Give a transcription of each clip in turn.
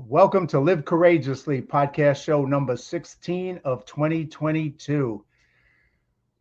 Welcome to Live Courageously, podcast show number 16 of 2022.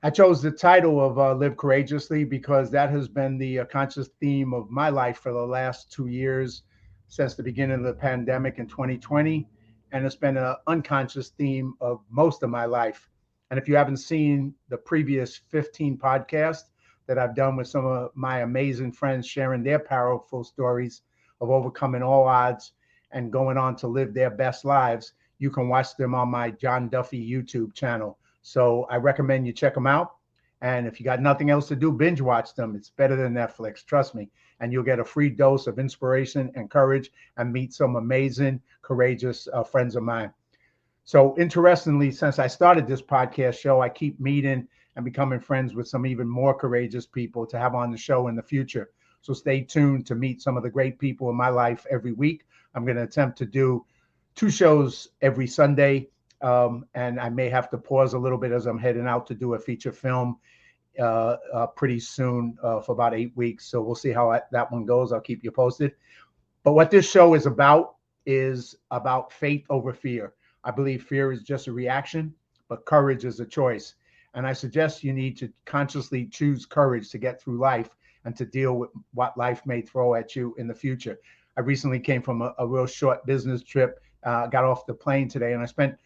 I chose the title of Live Courageously because that has been the conscious theme of my life for the last 2 years since the beginning of the pandemic in 2020. And it's been an unconscious theme of most of my life. And if you haven't seen the previous 15 podcasts that I've done with some of my amazing friends sharing their powerful stories of overcoming all odds and going on to live their best lives, you can watch them on my John Duffy YouTube channel. So I recommend you check them out. And if you got nothing else to do, binge watch them. It's better than Netflix, trust me. And you'll get a free dose of inspiration and courage and meet some amazing, courageous friends of mine. So interestingly, since I started this podcast show, I keep meeting and becoming friends with some even more courageous people to have on the show in the future. So stay tuned to meet some of the great people in my life every week. I'm going to attempt to do 2 shows every Sunday. And I may have to pause a little bit as I'm heading out to do a feature film pretty soon for about 8 weeks. So we'll see how that one goes. I'll keep you posted. But what this show is about faith over fear. I believe fear is just a reaction, but courage is a choice. And I suggest you need to consciously choose courage to get through life and to deal with what life may throw at you in the future. I recently came from a real short business trip, got off the plane today, and I spent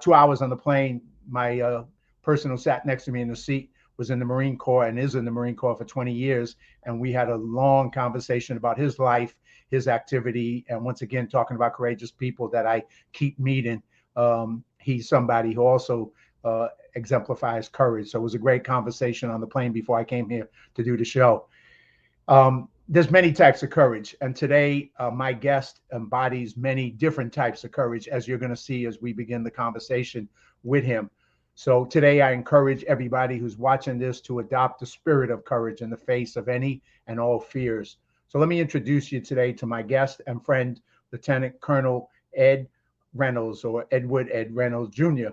2 hours on the plane. My person who sat next to me in the seat was in the Marine Corps and is in the Marine Corps for 20 years. And we had a long conversation about his life, his activity, and once again, talking about courageous people that I keep meeting. He's somebody who also exemplifies courage. So it was a great conversation on the plane before I came here to do the show. There's many types of courage, and today my guest embodies many different types of courage, as you're going to see as we begin the conversation with him. So today I encourage everybody who's watching this to adopt the spirit of courage in the face of any and all fears. So let me introduce you today to my guest and friend, Lieutenant Colonel Ed Reynolds, or Edward Ed Reynolds Jr.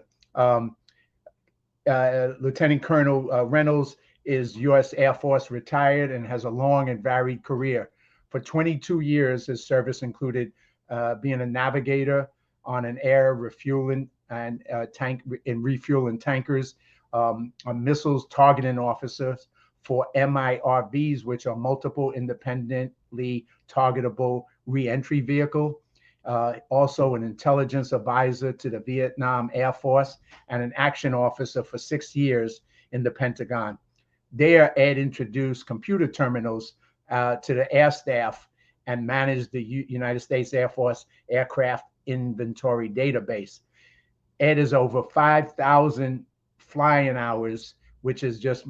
Lieutenant Colonel Reynolds is U.S. Air Force retired and has a long and varied career. For 22 years, his service included being a navigator on an air refueling and refueling tankers, a missiles targeting officers for MIRVs, which are multiple independently targetable reentry vehicle. Also an intelligence advisor to the Vietnam Air Force and an action officer for 6 years in the Pentagon. There, Ed introduced computer terminals to the air staff and managed the United States Air Force aircraft inventory database. Ed is over 5,000 flying hours, which is just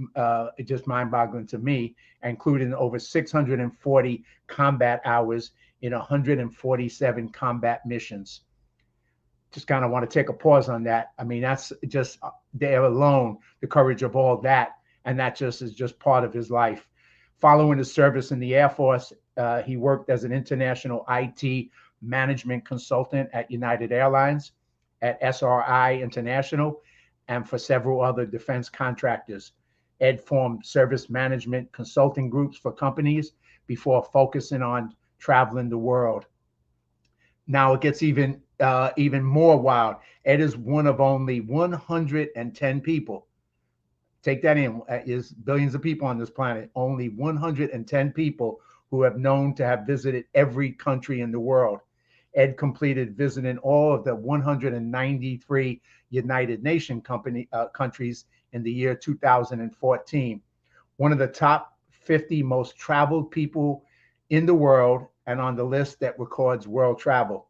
mind-boggling to me, including over 640 combat hours in 147 combat missions. Just kind of want to take a pause on that. I mean, that's just there alone, the courage of all that. And that just is just part of his life. Following his service in the Air Force, he worked as an international IT management consultant at United Airlines, at SRI International, and for several other defense contractors. Ed formed service management consulting groups for companies before focusing on traveling the world. Now it gets even more wild. Ed is one of only 110 people. Take that in. Is billions of people on this planet. Only 110 people who have known to have visited every country in the world. Ed completed visiting all of the 193 United Nations countries in the year 2014. One of the top 50 most traveled people in the world and on the list that records world travel.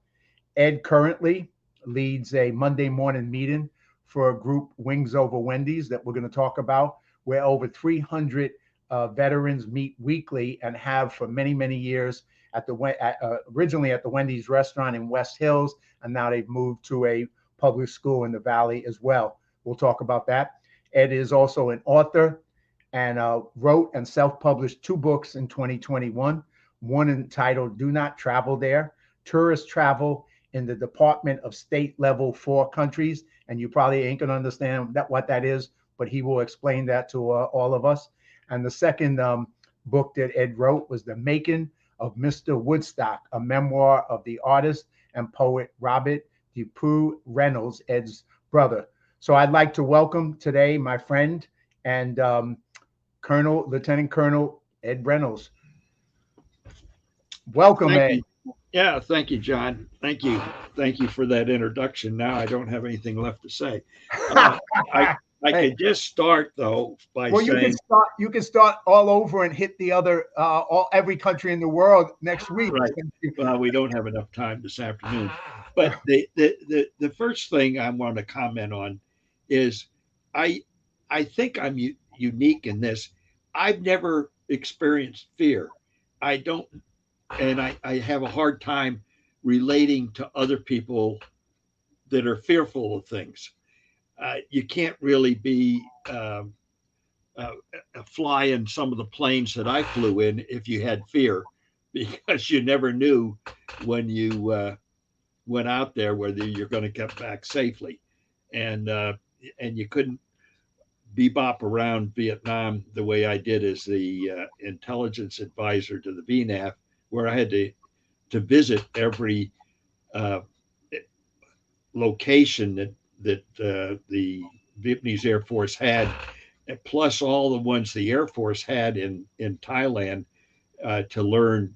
Ed currently leads a Monday morning meeting for a group, Wings Over Wendy's, that we're going to talk about, where over 300 veterans meet weekly and have for many, many years at originally at the Wendy's restaurant in West Hills, and now they've moved to a public school in the Valley as well. We'll talk about that. Ed is also an author and wrote and self-published 2 books in 2021, one entitled Do Not Travel There, Tourist Travel in the Department of State Level 4 Countries. And you probably ain't gonna understand what that is, but he will explain that to all of us. And the second book that Ed wrote was The Making of Mr. Woodstock, a memoir of the artist and poet Robert Depew Reynolds, Ed's brother. So I'd like to welcome today my friend and Lieutenant Colonel Ed Reynolds. Welcome, Thank Ed. you. Yeah, thank you, John. Thank you. Thank you for that introduction. Now I don't have anything left to say. Uh, I I Hey, could just start though by well, you can saying, start. You can start all over and hit the other, every country in the world next week. right. Well, we don't have enough time this afternoon. But the first thing I want to comment on is I I think I'm unique in this. I've never experienced fear. I don't, and I have a hard time relating to other people that are fearful of things. You can't really be uh, a fly in some of the planes that I flew in if you had fear, because you never knew when you went out there whether you're going to get back safely, and and you couldn't bebop around Vietnam the way I did as the intelligence advisor to the VNAF, where I had to visit every uh, location that the Vietnamese Air Force had, plus all the ones the Air Force had in Thailand, to learn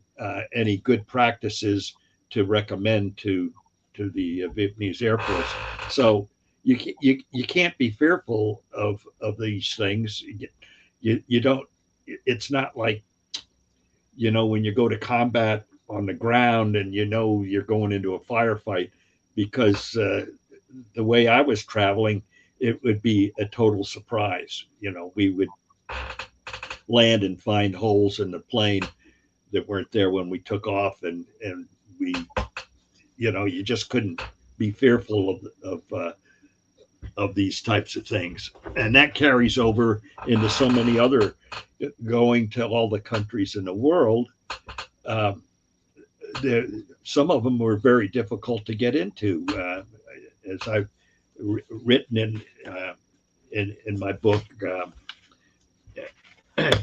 any good practices to recommend to the Vietnamese Air Force. So you can't be fearful of these things. You don't. It's not like, when you go to combat on the ground and you're going into a firefight, because the way I was traveling, it would be a total surprise. We would land and find holes in the plane that weren't there when we took off, and we, you just couldn't be fearful of these types of things, and that carries over into so many other, going to all the countries in the world. Um, there, some of them were very difficult to get into, as I've written in my book.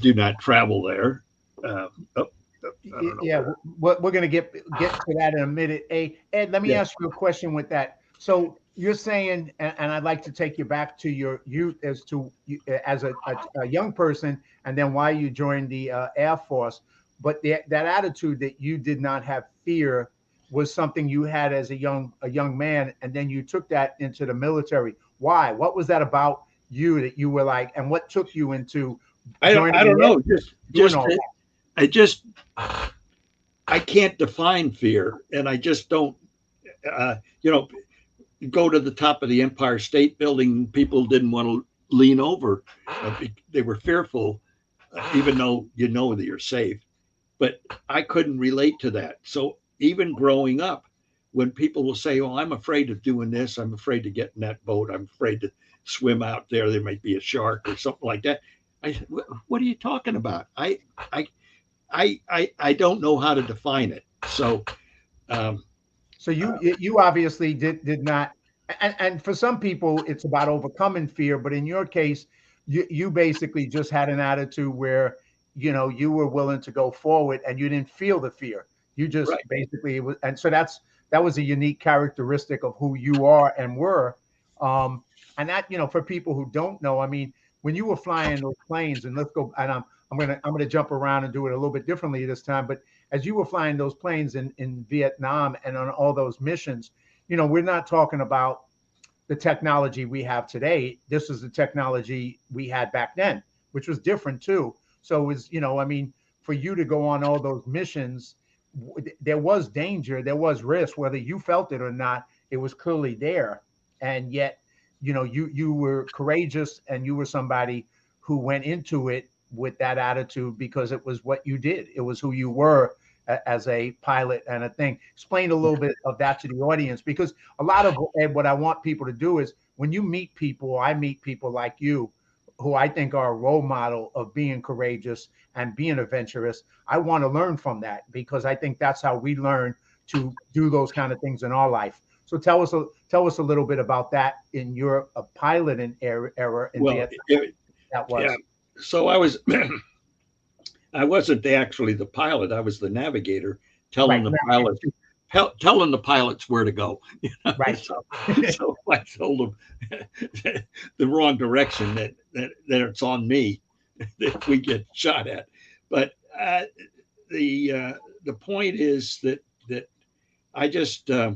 Do not travel there. Uh, oh, I don't know Yeah, where. we're going to get to that in a minute. Hey, Ed, let me Yeah, ask you a question with that. So you're saying, and I'd like to take you back to your youth as a young person, and then why you joined the Air Force. But that attitude that you did not have fear was something you had as a young man, and then you took that into the military. Why? What was that about you that you were like, and what took you into I joining don't the Air know. Force, doing all that? I just I can't define fear, and I just don't. Uh, you know, go to the top of the Empire State Building. People didn't want to lean over. They were fearful, even though that you're safe. But I couldn't relate to that. So even growing up, when people will say, "Oh, I'm afraid of doing this. I'm afraid to get in that boat. I'm afraid to swim out there. There might be a shark or something like that." I said, "What are you talking about? I, I don't know how to define it." So, um, So you obviously did not, and for some people it's about overcoming fear, but in your case, you basically just had an attitude where you were willing to go forward and you didn't feel the fear. You right. just basically it was, and so that was a unique characteristic of who you are and were. Um, and that for people who don't know, I mean, when you were flying those planes, and let's go, and I'm gonna jump around and do it a little bit differently this time, but as you were flying those planes in Vietnam and on all those missions, we're not talking about the technology we have today. This is the technology we had back then, which was different too. So it was, I mean, for you to go on all those missions, there was danger, there was risk, whether you felt it or not, it was clearly there. And yet, you were courageous and you were somebody who went into it with that attitude because it was what you did. It was who you were as a pilot and a thing. Explain a little bit of that to the audience, because a lot of what I want people to do is when you meet people, I meet people like you who I think are a role model of being courageous and being adventurous. I want to learn from that because I think that's how we learn to do those kind of things in our life. So tell us a little bit about that in your pilot in era in Well, Vietnam. That yeah. was So I wasn't actually the pilot. I was the navigator, right. telling the pilot telling the pilots where to go. Right. So I told them the wrong direction, that it's on me if we get shot at. But the point is that I just uh,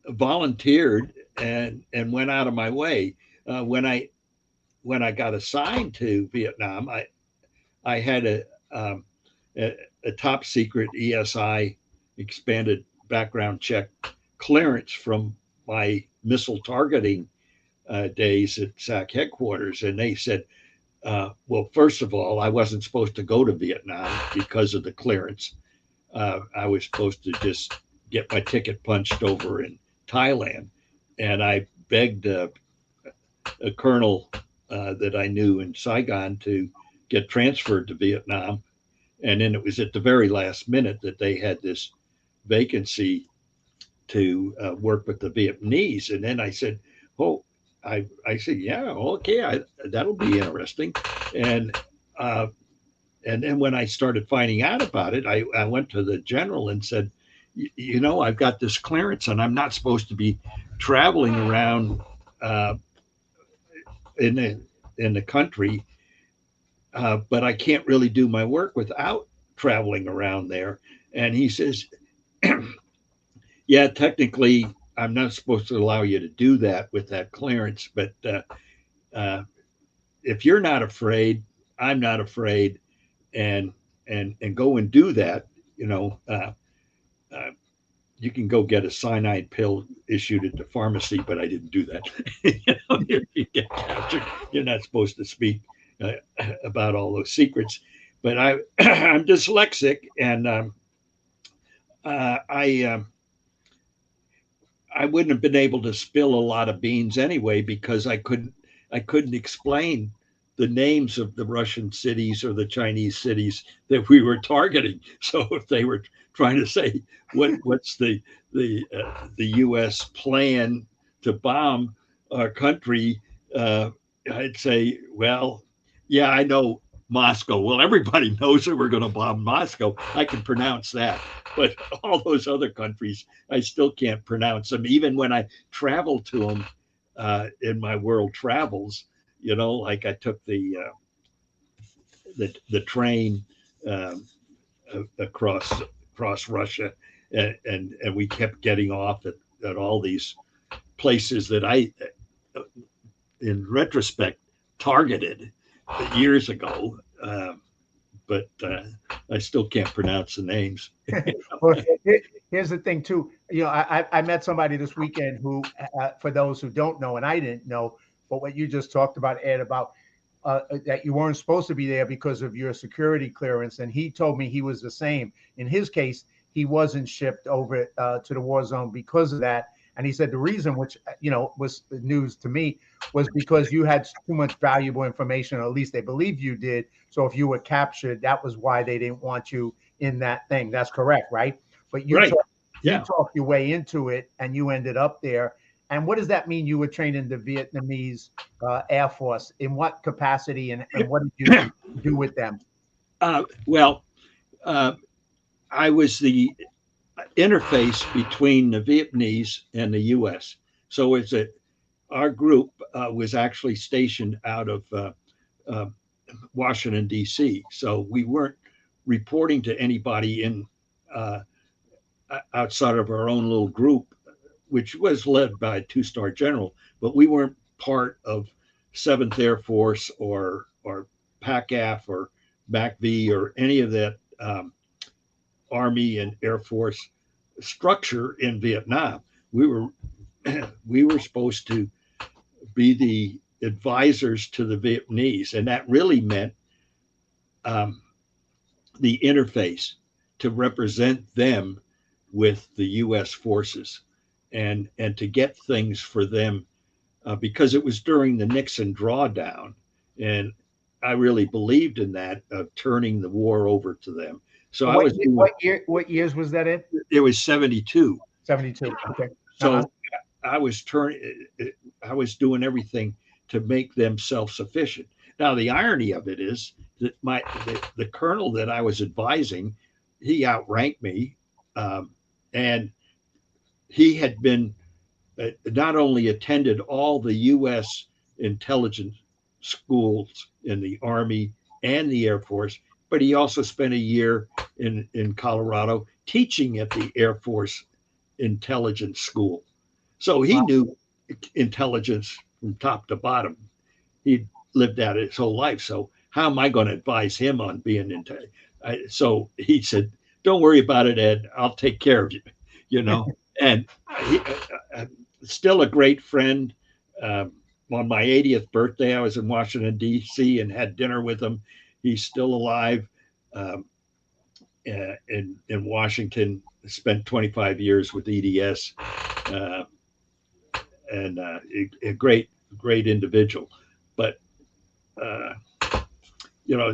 volunteered and went out of my way. When I got assigned to Vietnam, I had a top secret ESI, expanded background check, clearance from my missile targeting days at SAC headquarters, and they said, well, first of all, I wasn't supposed to go to Vietnam because of the clearance. I was supposed to just get my ticket punched over in Thailand, and I begged a colonel that I knew in Saigon to get transferred to Vietnam. And then it was at the very last minute that they had this vacancy to work with the Vietnamese. And then I said, oh, I said, yeah, okay, that'll be interesting. And then when I started finding out about it, I went to the general and said, I've got this clearance and I'm not supposed to be traveling around in the country, but I can't really do my work without traveling around there. And he says, yeah, technically, I'm not supposed to allow you to do that with that clearance, but if you're not afraid, I'm not afraid, and go and do that. You can go get a cyanide pill issued at the pharmacy, but I didn't do that. If you get captured, you're not supposed to speak about all those secrets. But I'm dyslexic, and I wouldn't have been able to spill a lot of beans anyway, because I couldn't explain the names of the Russian cities or the Chinese cities that we were targeting. So if they were trying to say what's the U.S. plan to bomb our country, I'd say, well, yeah, I know Moscow. Well, everybody knows that we're going to bomb Moscow. I can pronounce that, but all those other countries, I still can't pronounce them. Even when I travel to them in my world travels, like I took the train across Russia, and we kept getting off at all these places that I, in retrospect, targeted years ago, but I still can't pronounce the names. Well, here's the thing too. I met somebody this weekend who, for those who don't know, and I didn't know, but what you just talked about, Ed, about that you weren't supposed to be there because of your security clearance, and he told me he was the same. In his case, he wasn't shipped over to the war zone because of that. And he said the reason, which was news to me, was because you had too much valuable information, or at least they believe you did. So if you were captured, that was why they didn't want you in that thing. That's correct, right? But you talked your way into it, and you ended up there. And what does that mean? You were trained in the Vietnamese Air Force. In what capacity, and what did you do with them? Well, I was the interface between the Vietnamese and the U.S. So our group was actually stationed out of Washington, D.C. So we weren't reporting to anybody in outside of our own little group, which was led by a two-star general, but we weren't part of 7th Air Force or PACAF or MACV or any of that Army and Air Force structure in Vietnam. We were supposed to be the advisors to the Vietnamese, and that really meant the interface to represent them with the U.S. forces, and to get things for them, because it was during the Nixon drawdown, and I really believed in that, of turning the war over to them. So what years was that in? It was 72. 72. Okay. So I was doing everything to make them self-sufficient. Now the irony of it is that the colonel that I was advising he outranked me, and he had been not only attended all the U.S. intelligence schools in the Army and the Air Force, but he also spent a year in Colorado teaching at the Air Force Intelligence School. So he Wow. knew intelligence from top to bottom. He'd lived at it his whole life. So how am I going to advise him on being into? So he said, "Don't worry about it, Ed. I'll take care of you." You know, and he, still a great friend. Um, on my 80th birthday, I was in Washington D.C. and had dinner with him. He's still alive um, in Washington. Spent 25 years with EDS, uh, and a great individual. But uh,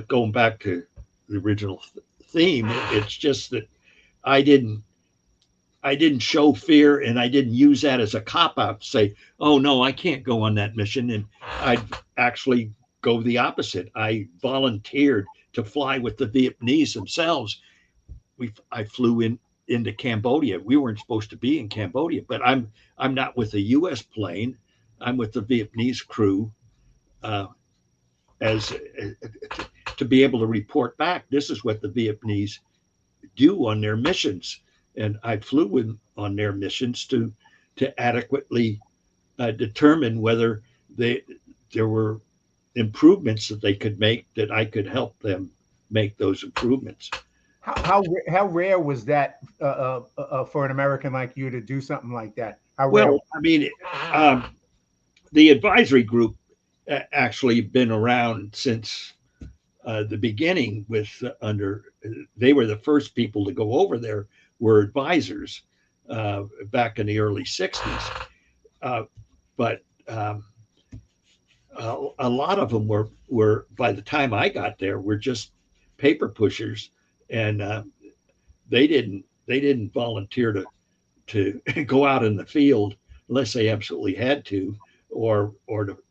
going back to the original theme, it's just that I didn't I didn't show fear, and I didn't use that as a cop out to say, "Oh no, I can't go on that mission." And I'd actually go the opposite. I volunteered to fly with the Vietnamese themselves. I flew into Cambodia. We weren't supposed to be in Cambodia, but I'm not with a U.S. plane. I'm with the Vietnamese crew, uh, as to be able to report back. This is what the Vietnamese do on their missions, and I flew on their missions to adequately determine whether there were improvements that they could make, that I could help them make those improvements. How rare was that for an American like you to do something like that? How rare? Well, I mean, um, the advisory group actually been around since the beginning. They were the first people to go over there, were advisors back in the early 60s. Uh, but a lot of them were by the time I got there were just paper pushers, and they didn't volunteer to go out in the field unless they absolutely had to, or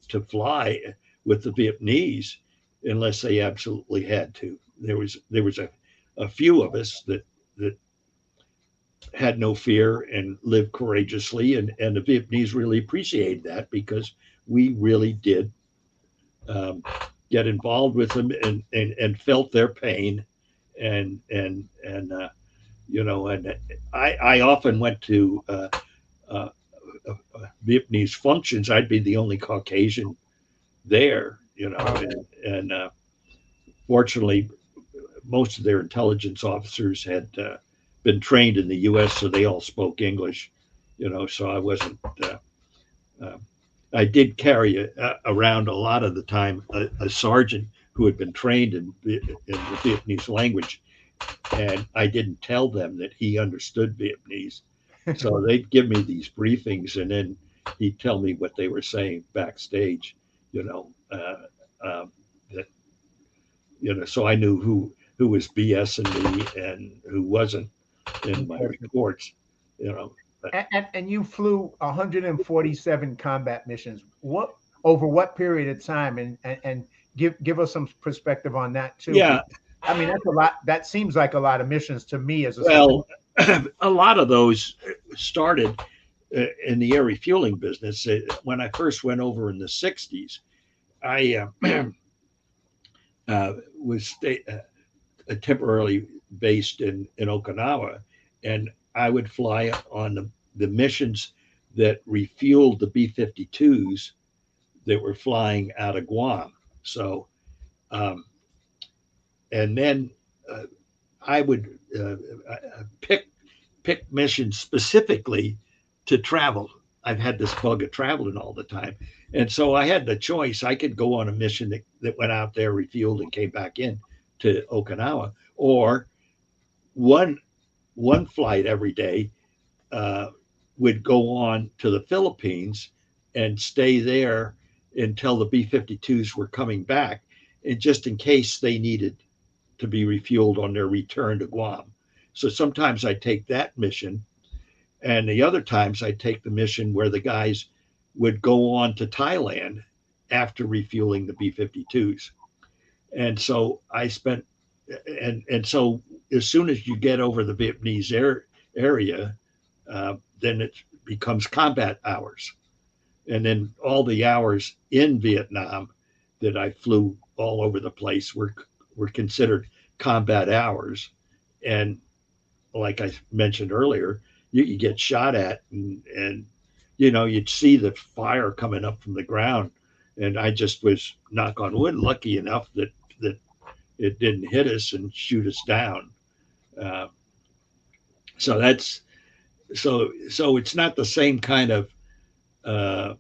to fly with the Vietnamese unless they absolutely had to. There was a few of us that had no fear and lived courageously, and the Vietnamese really appreciated that because we really did um, get involved with them and felt their pain, and I often went to uh, Vietnamese functions. I'd be the only Caucasian there, Wow. and fortunately, most of their intelligence officers had been trained in the U.S., so they all spoke English, So I wasn't. Uh, I did carry around a lot of the time a sergeant who had been trained in the Vietnamese language, and I didn't tell them that he understood Vietnamese. So they'd give me these briefings, and then he'd tell me what they were saying backstage, you know, that so I knew who was BSing me and who wasn't in my reports, you know. But And you flew 147 combat missions. What over what period of time? And give us some perspective on that too. yeah, I mean, that's a lot. That seems like a lot of missions to me as a civilian. well, a lot of those started in the air refueling business. When I first went over in the 60s, I was temporarily based in Okinawa, and I would fly on the missions that refueled the B-52s that were flying out of Guam. So, um, and then uh, I would pick missions specifically to travel. I've had this bug of traveling all the time. And so I had the choice. I could go on a mission that went out there, refueled, and came back in to Okinawa, or one one flight every day uh, would go on to the Philippines and stay there until the B-52s were coming back, and just in case they needed to be refueled on their return to Guam. So sometimes I take that mission, and the other times I take the mission where the guys would go on to Thailand after refueling the B-52s. And so I spent, and so as soon as you get over the Vietnamese area, then it becomes combat hours. And then all the hours in Vietnam that I flew all over the place were considered combat hours. And like I mentioned earlier, you get shot at, and you'd see the fire coming up from the ground. And I just was, knock on wood, lucky enough that it didn't hit us and shoot us down. Uh, so that's so it's not the same kind of uh,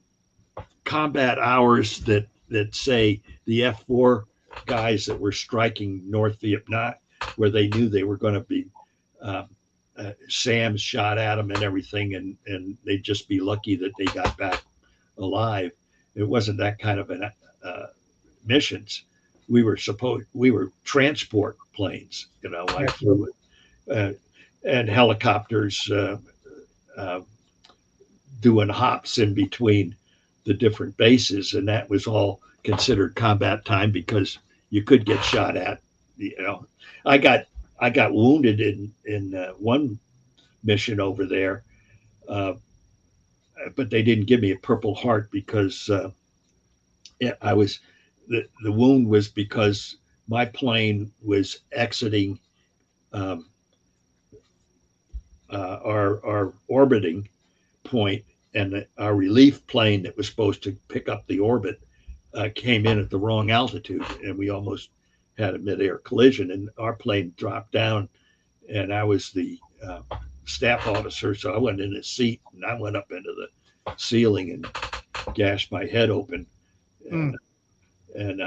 combat hours that say the F4 guys that were striking North Vietnam, where they knew they were going to be uh, SAMs shot at them and everything, and they'd just be lucky that they got back alive. It wasn't that kind of an missions. We were transport planes. I flew and helicopters uh, doing hops in between the different bases, and that was all considered combat time because you could get shot at. I got wounded in one mission over there, uh, but they didn't give me a Purple Heart because I was the wound was because my plane was exiting um, our orbiting point, and our relief plane that was supposed to pick up the orbit came in at the wrong altitude, and we almost had a midair collision, and our plane dropped down, and I was the staff officer, so I went in his seat, and I went up into the ceiling and gashed my head open, and, and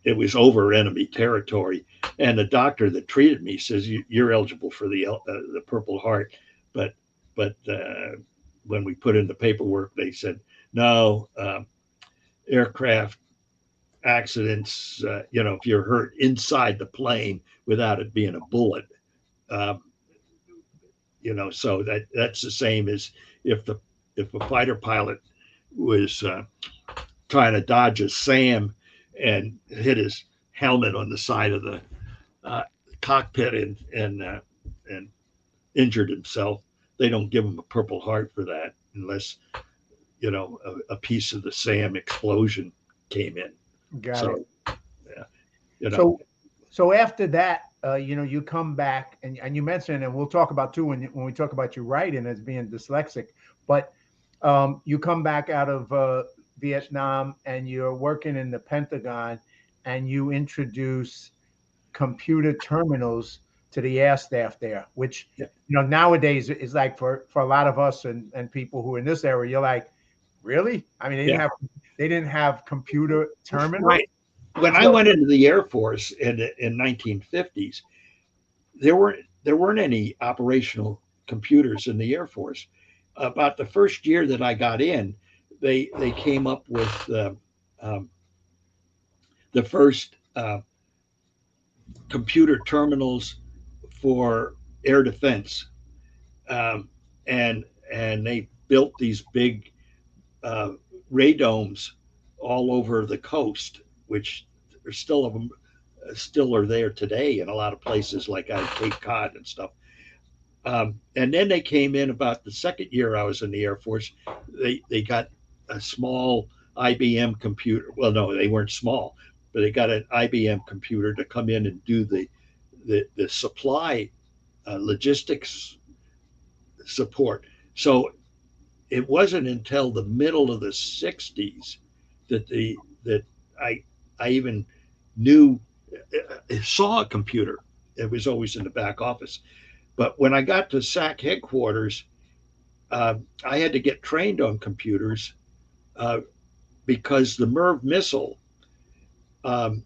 it was over enemy territory. And the doctor that treated me says, "You're eligible for the Purple Heart," but when we put in the paperwork, they said no. Aircraft accidents, if you're hurt inside the plane without it being a bullet, um, so that's the same as if a fighter pilot was trying to dodge a SAM and hit his helmet on the side of the uh, cockpit and injured himself. They don't give him a Purple Heart for that unless a piece of the SAM explosion came in. Got So it. yeah, you know, So after that, you come back and you mentioned, and we'll talk about too when we talk about your writing as being dyslexic, but you come back out of Vietnam and you're working in the Pentagon, and you introduce computer terminals to the air staff there, which yeah, nowadays is like for a lot of us and people who are in this area, you're like, really? I mean, yeah, they didn't have computer terminals. right. When I So went into the Air Force in 1950s, there weren't any operational computers in the Air Force. About the first year that I got in, they came up with um, the first computer terminals for air defense, um, and they built these big uh, radomes all over the coast, which are still of them still are there today in a lot of places like Cape Cod and stuff. And then they came in about the second year I was in the Air Force. They got a small IBM computer. Well, no, they weren't small, but they got an IBM computer to come in and do the supply logistics support. So it wasn't until the middle of the '60s that I I even knew saw a computer. It was always in the back office. But when I got to SAC headquarters, I had to get trained on computers uh, because the MERV missile um,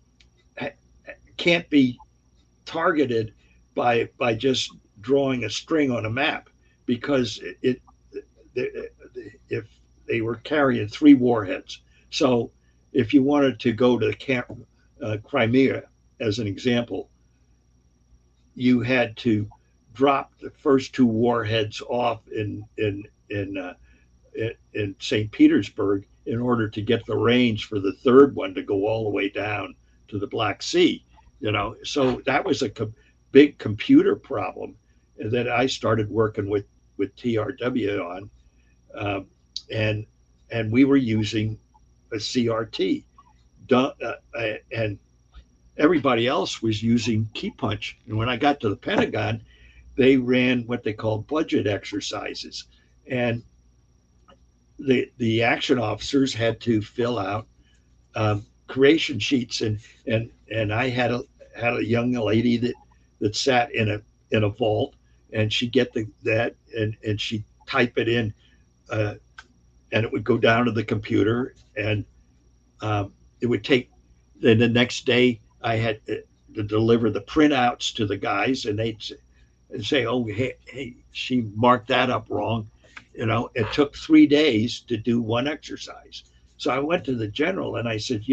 can't be targeted by just drawing a string on a map because if they were carrying three warheads. So if you wanted to go to Crimea, as an example, you had to drop the first two warheads off in St. Petersburg in order to get the range for the third one to go all the way down to the Black Sea. So that was big computer problem that I started working with TRW on, um, and we were using a CRT, and everybody else was using key punch. And when I got to the Pentagon, they ran what they called budget exercises, and the action officers had to fill out creation sheets, and I had a young lady that sat in a vault, and she'd get that and she'd type it in, uh, and it would go down to the computer, and it would take. Then the next day, I had to deliver the printouts to the guys, and they'd say, "Oh, hey, she marked that up wrong." It took 3 days to do one exercise. So I went to the general and I said,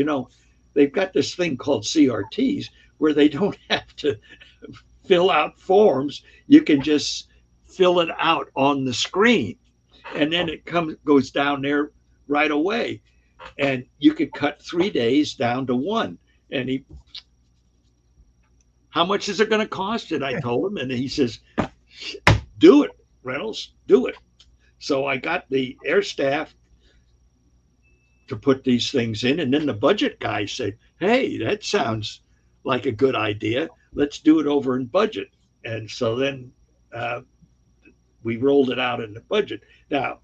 they've got this thing called CRTs where they don't have to fill out forms. You can just fill it out on the screen, and then it goes down there right away. And you could cut 3 days down to one. And how much is it going to cost? And I told him, and he says, do it, Reynolds, do it. So I got the air staff to put these things in, and then the budget guy said, "Hey, that sounds like a good idea. Let's do it over in budget." And so then we rolled it out in the budget. Now,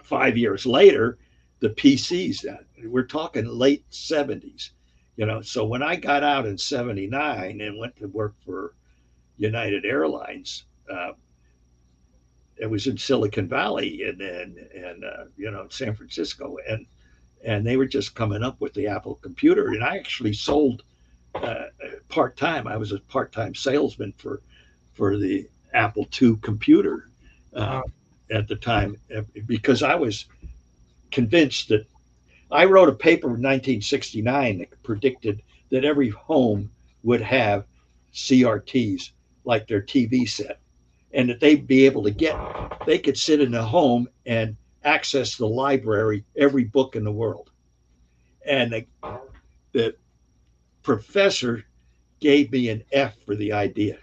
5 years later, the PCs, we're talking late 70s, So when I got out in 79 and went to work for United Airlines, it was in Silicon Valley and San Francisco, and they were just coming up with the Apple computer. And I actually sold part time. I was a part time salesman for the Apple II computer at the time, because I was convinced that I wrote a paper in 1969 that predicted that every home would have CRTs like their TV set, and that they'd be able to they could sit in a home and access the library, every book in the world. And the professor gave me an F for the idea.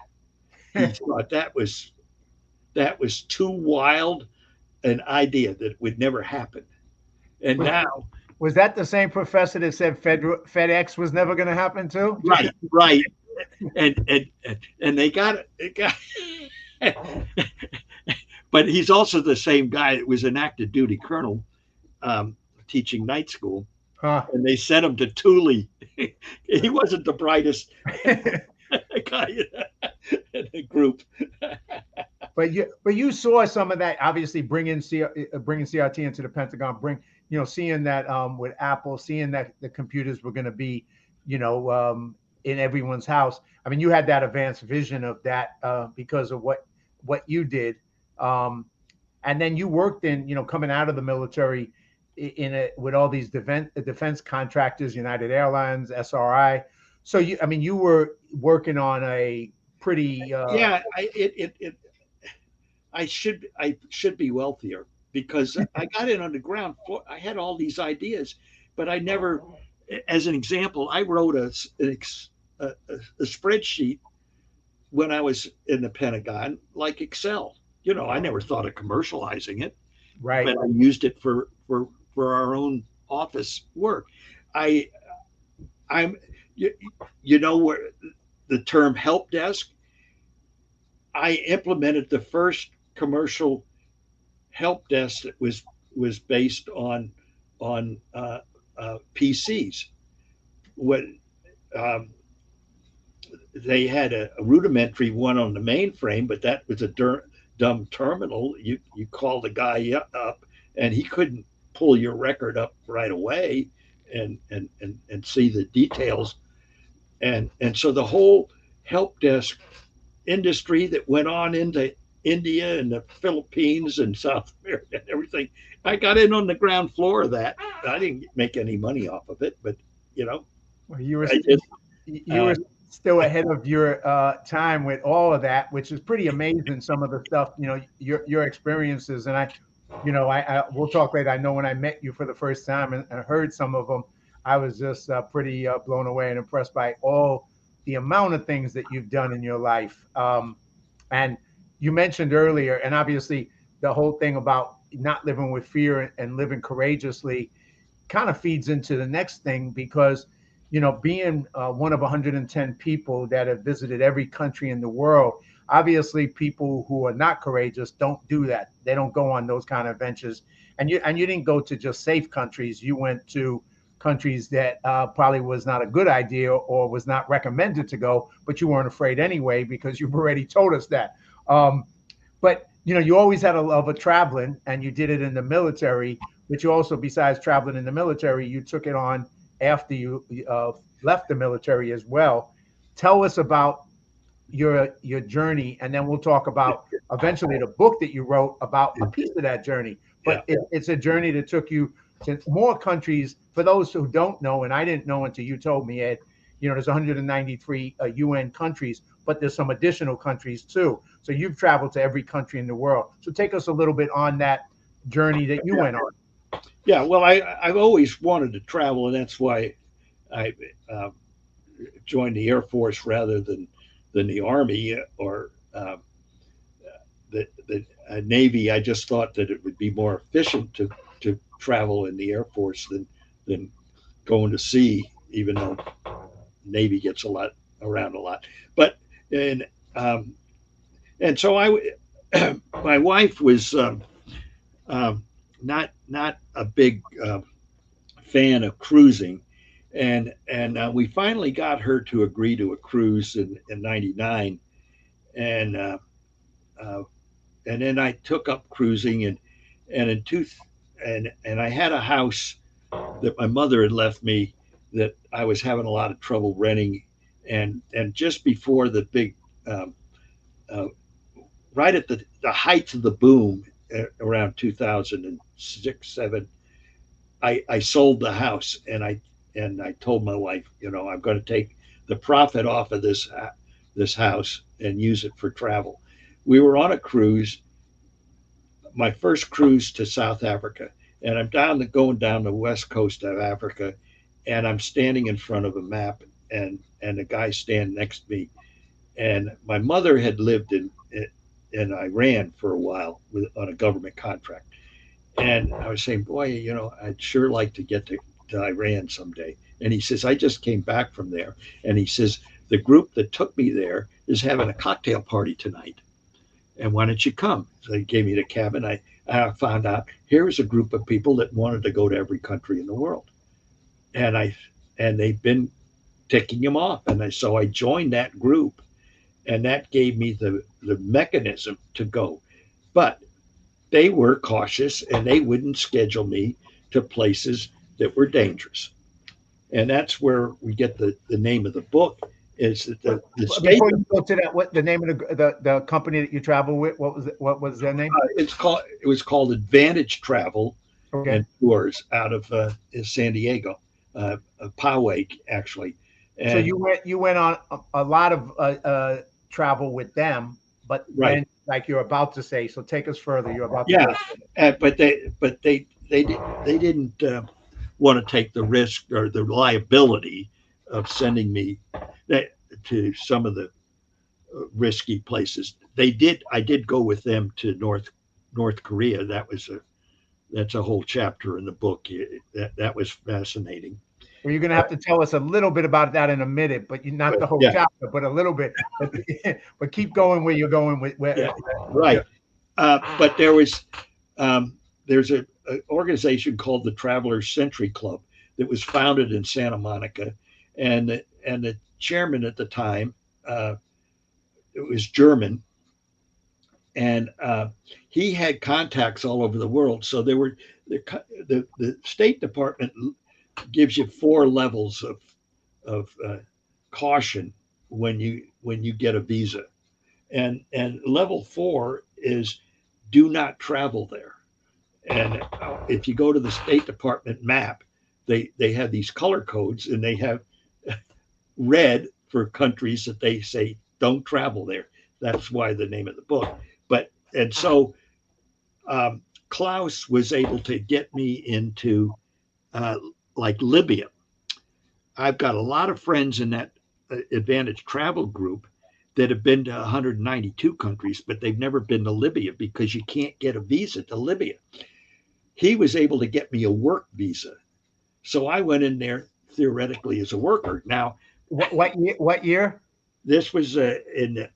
He thought that was too wild an idea that would never happen. And now, was that the same professor that said FedEx was never going to happen too? Right. And they got it. But he's also the same guy that was an active duty colonel teaching night school. And they sent him to Thule. He wasn't the brightest guy in the group. But you saw some of that, obviously bringing CRT into the Pentagon, seeing that with Apple, seeing that the computers were going to be, in everyone's house. I mean, you had that advanced vision of that because of what you did. And then you worked in, coming out of the military with all these defense contractors, United Airlines, SRI. So you were working on a pretty I should be wealthier, because I got in on the ground floor. I had all these ideas, but I never, as an example, I wrote a spreadsheet when I was in the Pentagon, like Excel. I never thought of commercializing it, right? But I used it for our own office work. I'm where the term help desk, I implemented the first commercial help desk that was based on PCs. When they had a rudimentary one on the mainframe, but that was a dumb terminal. You call the guy up, and he couldn't pull your record up right away and see the details. And so the whole help desk industry that went on into India and the Philippines and South America and everything, I got in on the ground floor of that. I didn't make any money off of it, but well, you were still ahead of your time with all of that, which is pretty amazing. Some of the stuff, your experiences, and I we'll talk later. I know when I met you for the first time and heard some of them, I was just pretty blown away and impressed by all, the amount of things that you've done in your life. And you mentioned earlier, and obviously the whole thing about not living with fear and living courageously kind of feeds into the next thing, because being one of 110 people that have visited every country in the world, obviously people who are not courageous don't do that. They don't go on those kind of adventures. And you didn't go to just safe countries. You went to countries that probably was not a good idea or was not recommended to go, but you weren't afraid anyway because you've already told us that. But you always had a love of traveling, and you did it in the military. But you also, besides traveling in the military, you took it on after you left the military as well. Tell us about your journey, and then we'll talk about eventually the book that you wrote about a piece of that journey. But it's a journey that took you to more countries. For those who don't know, and I didn't know until you told me, Ed, there's 193 UN countries, but there's some additional countries too. So you've traveled to every country in the world. So take us a little bit on that journey that you went on. Yeah, well, I've always wanted to travel, and that's why I joined the Air Force rather than the Army or the Navy. I just thought that it would be more efficient to travel in the Air Force than going to sea, even though Navy gets around a lot. But and so my wife was not a big fan of cruising, and we finally got her to agree to a cruise in '99, and then I took up cruising, and I had a house that my mother had left me that I was having a lot of trouble renting, and just before the big right at the height of the boom around 2006, 7, I sold the house, and I told my wife, I'm going to take the profit off of this house and use it for travel. We were on a cruise, my first cruise to South Africa, and I'm going down the west coast of Africa, and I'm standing in front of a map, and the guy standing next to me, and my mother had lived in Iran for a while on a government contract. And I was saying, boy, I'd sure like to get to Iran someday. And he says, I just came back from there. And he says, the group that took me there is having a cocktail party tonight. And why don't you come? So he gave me the cabin. I found out here's a group of people that wanted to go to every country in the world. And they've been ticking them off. So I joined that group. And that gave me the mechanism to go. But they were cautious, and they wouldn't schedule me to places that were dangerous. And that's where we get the name of the book, is that the state. Before you go to that, what the name of the company that you travel with? What was their name? It was called Advantage Travel and Tours out of San Diego, Poway, actually. And so you went on a lot of travel with them, but then, like you're about to say, so take us further. You're about to but they didn't want to take the risk or the liability of sending me to some of the risky places. I did go with them to North Korea. That's a whole chapter in the book. That was fascinating. Well, you're going to have to tell us a little bit about that in a minute, but not the whole chapter, but a little bit. But keep going where you're going with. Right. But there's an organization called the Travelers Century Club that was founded in Santa Monica, and the chairman at the time, it was German, and he had contacts all over the world. So there were the State Department gives you 4 levels of caution when you get a visa, and level 4 is do not travel there. And if you go to the State Department map, they have these color codes, and they have red for countries that they say don't travel there. That's why the name of the book. So Klaus was able to get me into like Libya. I've got a lot of friends in that Advantage Travel Group that have been to 192 countries, but they've never been to Libya because you can't get a visa to Libya. He was able to get me a work visa. So I went in there theoretically as a worker. Now, What year? this was in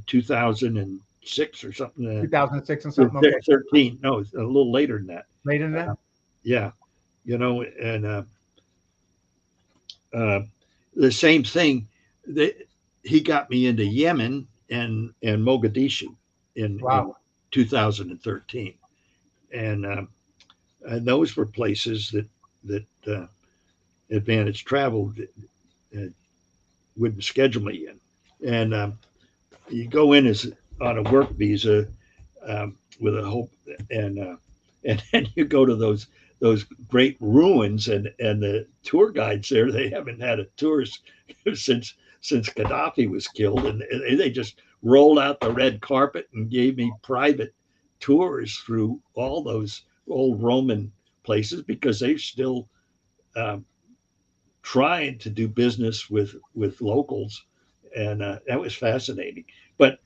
2006 or something. 2006 and something. Okay. 13. No, it's a little later than that. Later than that? Yeah. And the same thing that he got me into Yemen and Mogadishu in 2013. And those were places that Advantage Travel wouldn't schedule me in. And you go in as on a work visa with a hope, and then you go to those great ruins, and the tour guides there, they haven't had a tourist since Gaddafi was killed, and they just rolled out the red carpet and gave me private tours through all those old Roman places because they're still trying to do business with locals, and that was fascinating. But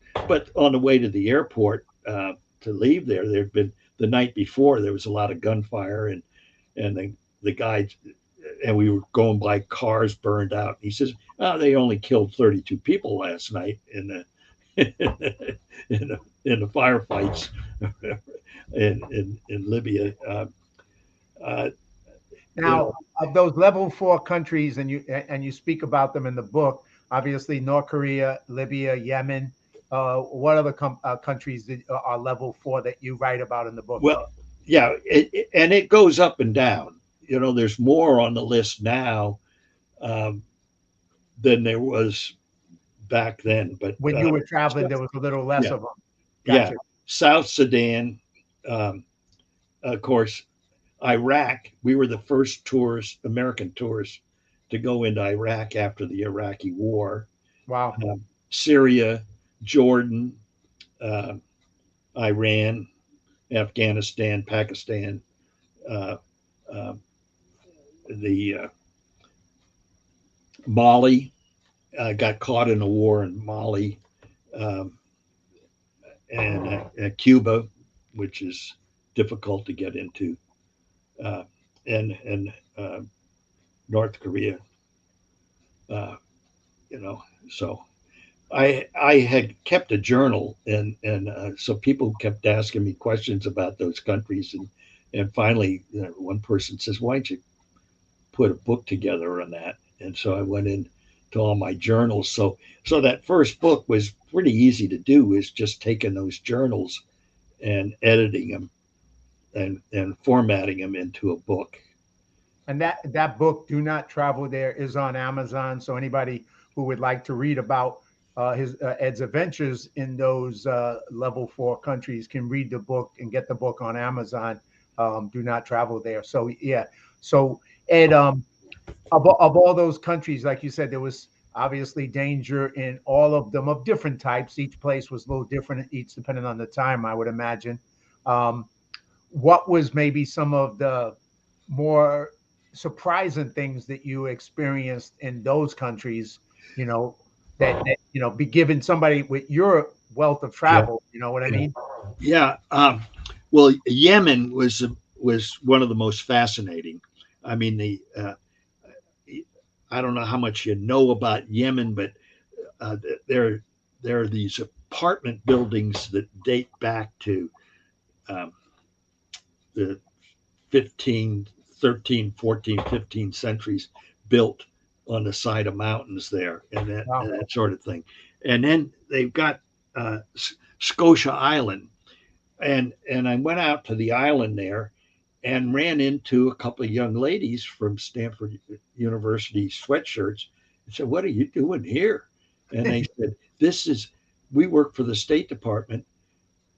on the way to the airport to leave there'd been the night before there was a lot of gunfire, and the guy, and we were going by cars burned out. He says, "Oh, they only killed 32 people last night in the in the firefights in Libya." Now, of those level 4 countries, and you speak about them in the book, obviously North Korea, Libya, Yemen. What other countries are level 4 that you write about in the book? Well, yeah, and it goes up and down. There's more on the list now than there was back then. But when you were traveling, there was a little less of them. Gotcha. Yeah, South Sudan, of course. Iraq, we were the first American tourists to go into Iraq after the Iraqi war. Wow. Syria, Jordan, Iran, Afghanistan, Pakistan, the Mali, got caught in a war in Mali, and Cuba, which is difficult to get into. And North Korea, so I had kept a journal, and so people kept asking me questions about those countries, and finally one person says, "Why don't you put a book together on that?" And so I went in to all my journals. So that first book was pretty easy to do, is just taking those journals and editing them and formatting them into a book. And that book, Do Not Travel There, is on Amazon. So anybody who would like to read about Ed's adventures in those level 4 countries can read the book and get the book on Amazon. Do Not Travel There. So yeah. So Ed, of all those countries, like you said, there was obviously danger in all of them of different types. Each place was a little different, each depending on the time, I would imagine. What was maybe some of the more surprising things that you experienced in those countries, that be given somebody with your wealth of travel, you know what I mean? Yeah. Well, Yemen was one of the most fascinating. I mean, I don't know how much you know about Yemen, but there are these apartment buildings that date back to the 13, 14, 15 centuries, built on the side of mountains there, and that sort of thing. And then they've got Scotia Island, and I went out to the island there and ran into a couple of young ladies from Stanford University sweatshirts and said, "What are you doing here?" And they said, we work for the State Department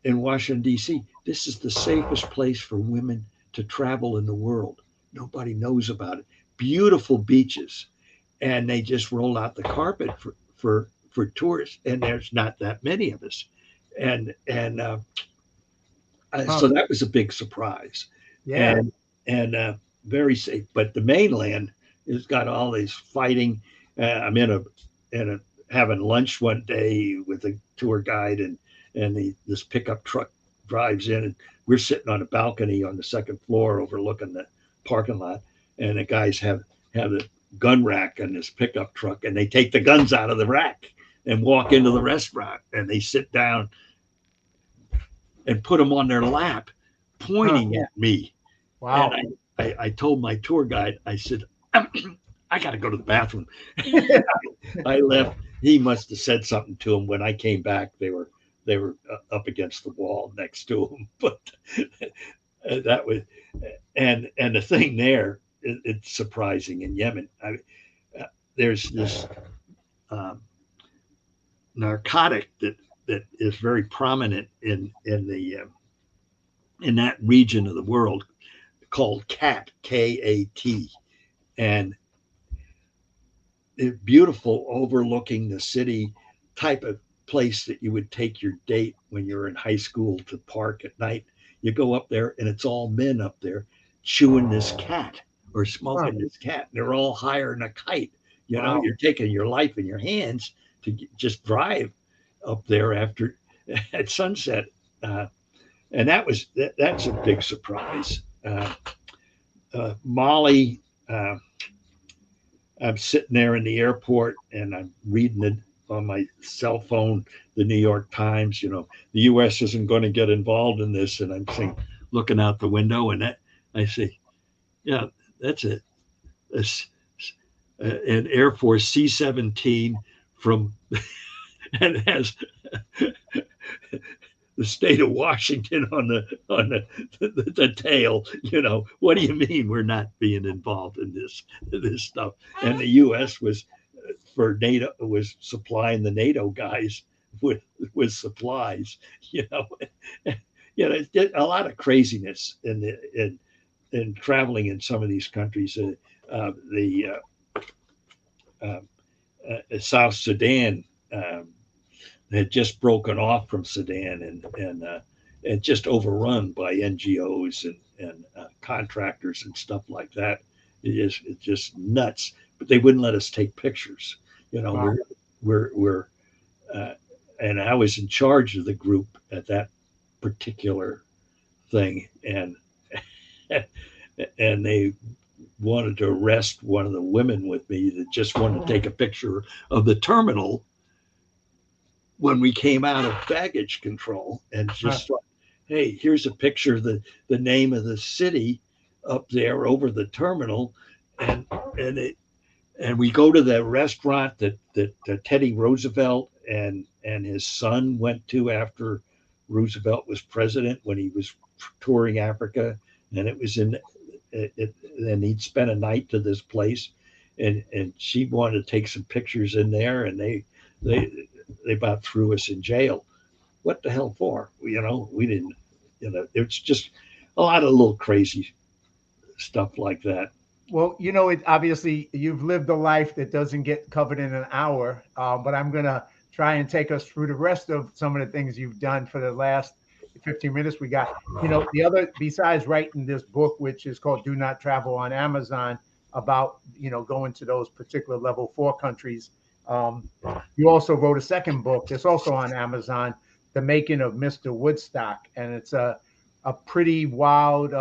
in Washington, D.C. This is the safest place for women to travel in the world. Nobody knows about it. Beautiful beaches. And they just roll out the carpet for tourists. And there's not that many of us. And so that was a big surprise. Yeah. And very safe. But the mainland, it's got all these fighting. I'm in a having lunch one day with a tour guide, and this pickup truck drives in, and we're sitting on a balcony on the second floor overlooking the parking lot, and the guys have a gun rack on this pickup truck, and they take the guns out of the rack and walk into the restaurant, and they sit down and put them on their lap, pointing at me. Wow. And I told my tour guide, I said, I got to go to the bathroom. I left. He must have said something to him. When I came back, they were up against the wall next to him. But that was, and the thing there, it's surprising in Yemen. There's this narcotic that is very prominent in that region of the world called cat, K-A-T, and beautiful, overlooking the city type of place that you would take your date when you're in high school to park at night. You go up there and it's all men up there chewing this cat or smoking this cat. They're all higher than a kite. You know, you're taking your life in your hands to just drive up there after at sunset. And that's a big surprise. Mali, I'm sitting there in the airport and I'm reading it on my cell phone, the New York Times, the U.S. isn't going to get involved in this. And I'm saying, looking out the window, and I say, yeah, that's an Air Force C-17 from, and has the state of Washington on the tail. What do you mean we're not being involved in this stuff? And the U.S. was supplying the NATO guys with supplies. A lot of craziness in traveling in some of these countries. South Sudan had just broken off from Sudan and just overrun by NGOs and contractors and stuff like that. It's just nuts. But they wouldn't let us take pictures. Wow. We're and I was in charge of the group at that particular thing, and they wanted to arrest one of the women with me that just wanted to take a picture of the terminal when we came out of baggage control, and just thought, hey, here's a picture of the name of the city up there over the terminal, and we go to the restaurant that Teddy Roosevelt and his son went to after Roosevelt was president, when he was touring Africa, and it was and he'd spent a night to this place, and she wanted to take some pictures in there, and they about threw us in jail. What the hell for? We didn't, it's just a lot of little crazy stuff like that. Well, obviously you've lived a life that doesn't get covered in an hour, but I'm going to try and take us through the rest of some of the things you've done for the last 15 minutes we got. The other, besides writing this book, which is called Do Not Travel, on Amazon, about, going to those particular level 4 countries. You also wrote a second book that's also on Amazon, The Making of Mr. Woodstock. And it's a pretty wild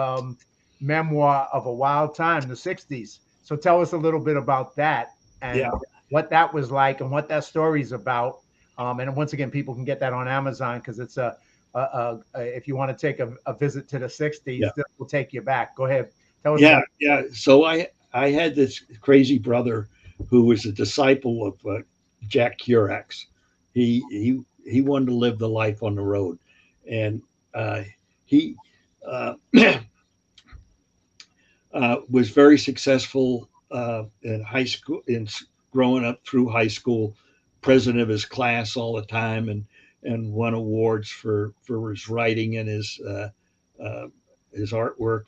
memoir of a wild time, the 60s. So tell us a little bit about that and what that was like and what that story's about. And once again, people can get that on Amazon, because it's if you want to take a visit to the 60s, this will take you back. Go ahead. Tell us about it. So I had this crazy brother who was a disciple of Jack Kerouac's. He wanted to live the life on the road, and he was very successful in high school, in growing up through high school, president of his class all the time, and won awards for his writing and his artwork,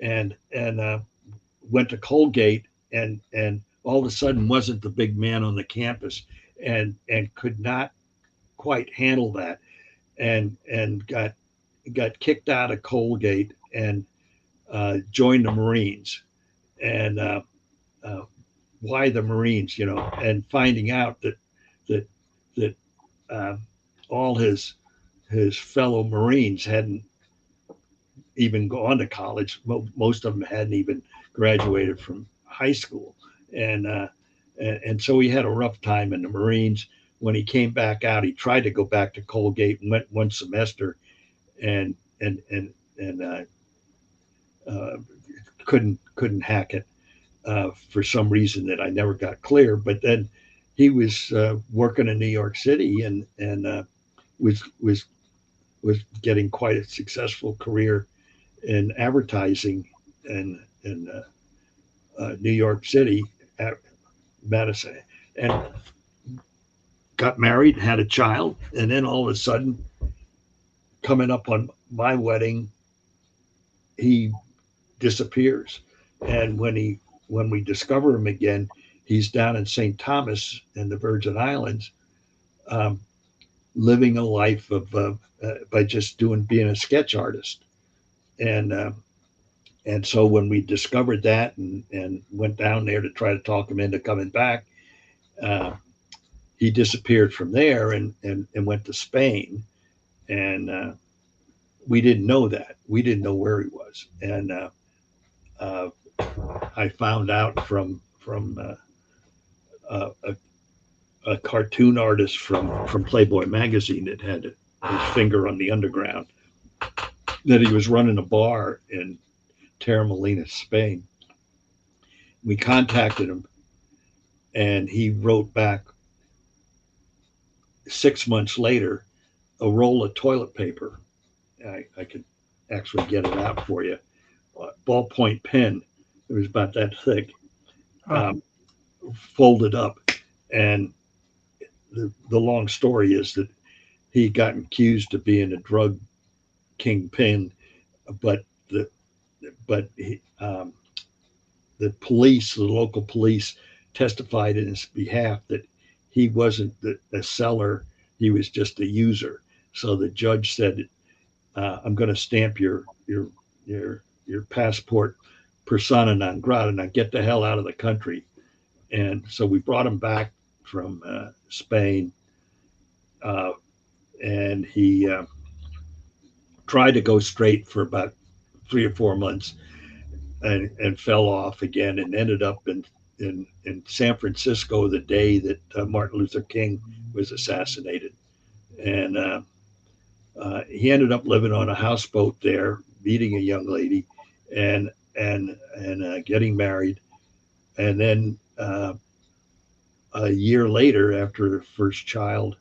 and went to Colgate, and all of a sudden wasn't the big man on the campus, and could not quite handle that, and got kicked out of Colgate and joined the Marines, and uh, why the Marines, and finding out that that uh, all his fellow Marines hadn't even gone to college. Most of them hadn't even graduated from high school, and and so he had a rough time in the Marines. When he came back out, he tried to go back to Colgate and went one semester, and and and and couldn't hack it for some reason that I never got clear. But then he was working in New York City and was was getting quite a successful career in advertising in New York City at Madison, and got married, had a child, and then all of a sudden, coming up on my wedding, he disappears. And when we discover him again, he's down in St. Thomas in the Virgin Islands, um, living a life of by just being a sketch artist. And and so when we discovered that and went down there to try to talk him into coming back, uh, he disappeared from there and went to Spain. And we didn't know that. We didn't know where he was. And uh, I found out from a cartoon artist from Playboy magazine that had his finger on the underground, that he was running a bar in Terramolina, Spain. We contacted him, and he wrote back 6 months later a roll of toilet paper. I could actually get it out for you. Ballpoint pen. It was about that thick, um, folded up. And the long story is that he got accused of being a drug kingpin, but the police, the local police, testified in his behalf that he wasn't a seller; he was just a user. So the judge said, "I'm going to stamp your passport persona non grata. Now get the hell out of the country." And so we brought him back from Spain, uh, and he tried to go straight for about 3 or 4 months, and fell off again, and ended up in San Francisco the day that Martin Luther King was assassinated. And he ended up living on a houseboat there, meeting a young lady, and getting married. And then a year later, after the first child,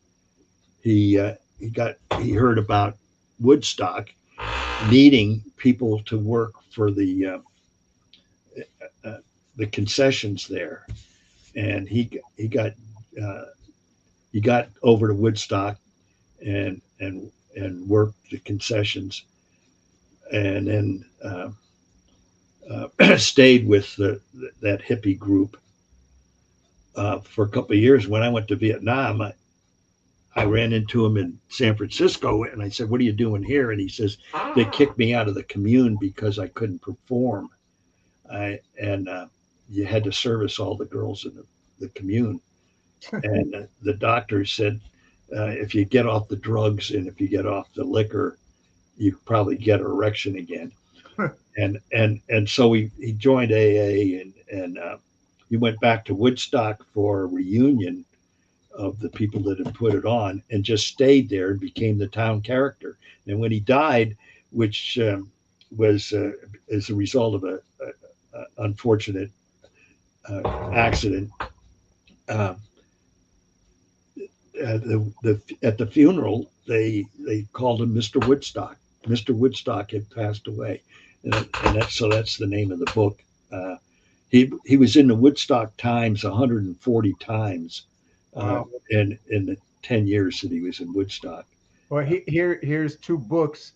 he heard about Woodstock needing people to work for the concessions there, and uh, he got over to Woodstock and worked the concessions, and then stayed with that hippie group for a couple of years. When I went to Vietnam, I ran into him in San Francisco, and I said, "What are you doing here?" And he says, "They kicked me out of the commune because I couldn't perform. And you had to service all the girls in the commune." And the doctor said, "If you get off the drugs and if you get off the liquor, you probably get an erection again." And so he joined AA, and he went back to Woodstock for a reunion of the people that had put it on, and just stayed there and became the town character. And when he died, which was as a result of a unfortunate accident, uh, at the funeral they called him Mr. Woodstock. Mr. Woodstock had passed away, and that's the name of the book. He was in the Woodstock Times 140 times Wow. in the 10 years that he was in Woodstock. Well, here's two books,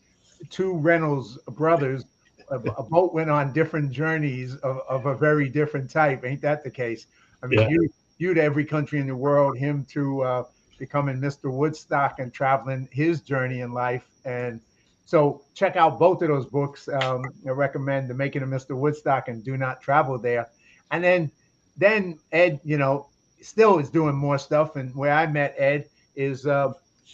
two Reynolds brothers. A boat went on different journeys of a very different type. Ain't that the case? I mean, Yeah, you to every country in the world, him to becoming Mr. Woodstock and traveling his journey in life. And so check out both of those books. I recommend The Making of Mr. Woodstock and Do Not Travel There. And then then Ed, still is doing more stuff. And where I met Ed is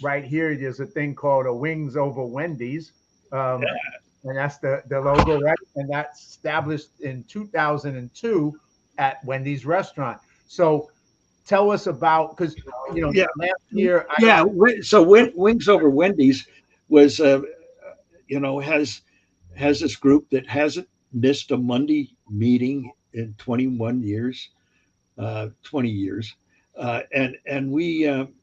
right here. There's a thing called a Wings Over Wendy's. And that's the logo, right? And that's established in 2002 at Wendy's restaurant. So tell us about, because Yeah, last year yeah. So Wings Over Wendy's was, has this group that hasn't missed a Monday meeting in 21 years, 20 years, and we. Um,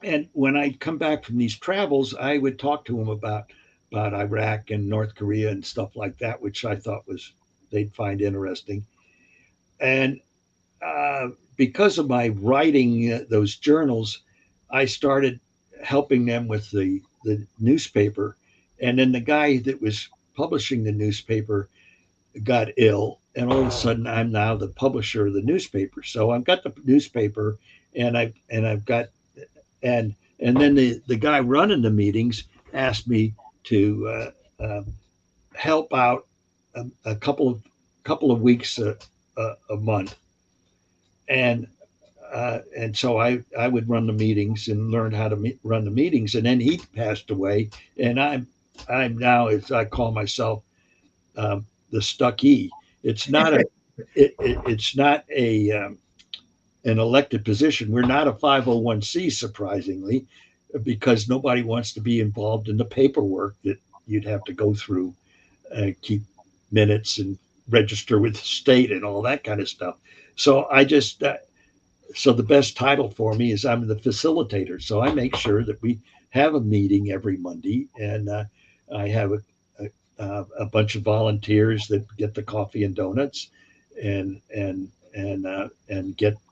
and when I'd come back from these travels, I would talk to them about Iraq and North Korea and stuff like that, which I thought was they'd find interesting. And because of my writing those journals, I started helping them with the newspaper. And then the guy that was publishing the newspaper got ill, and all of a sudden I'm now the publisher of the newspaper. So I've got the newspaper, and I've got and then the guy running the meetings asked me to help out a couple of weeks a month, and so I would run the meetings and learn how to run the meetings. And then he passed away, and I'm now, as I call myself, the stuckee. It's not a it's not a an elected position. We're not a 501c, surprisingly, because nobody wants to be involved in the paperwork that you'd have to go through, keep minutes and register with the state and all that kind of stuff. So I just so the best title for me is I'm the facilitator. So I make sure that we have a meeting every Monday, and I have a bunch of volunteers that get the coffee and donuts, and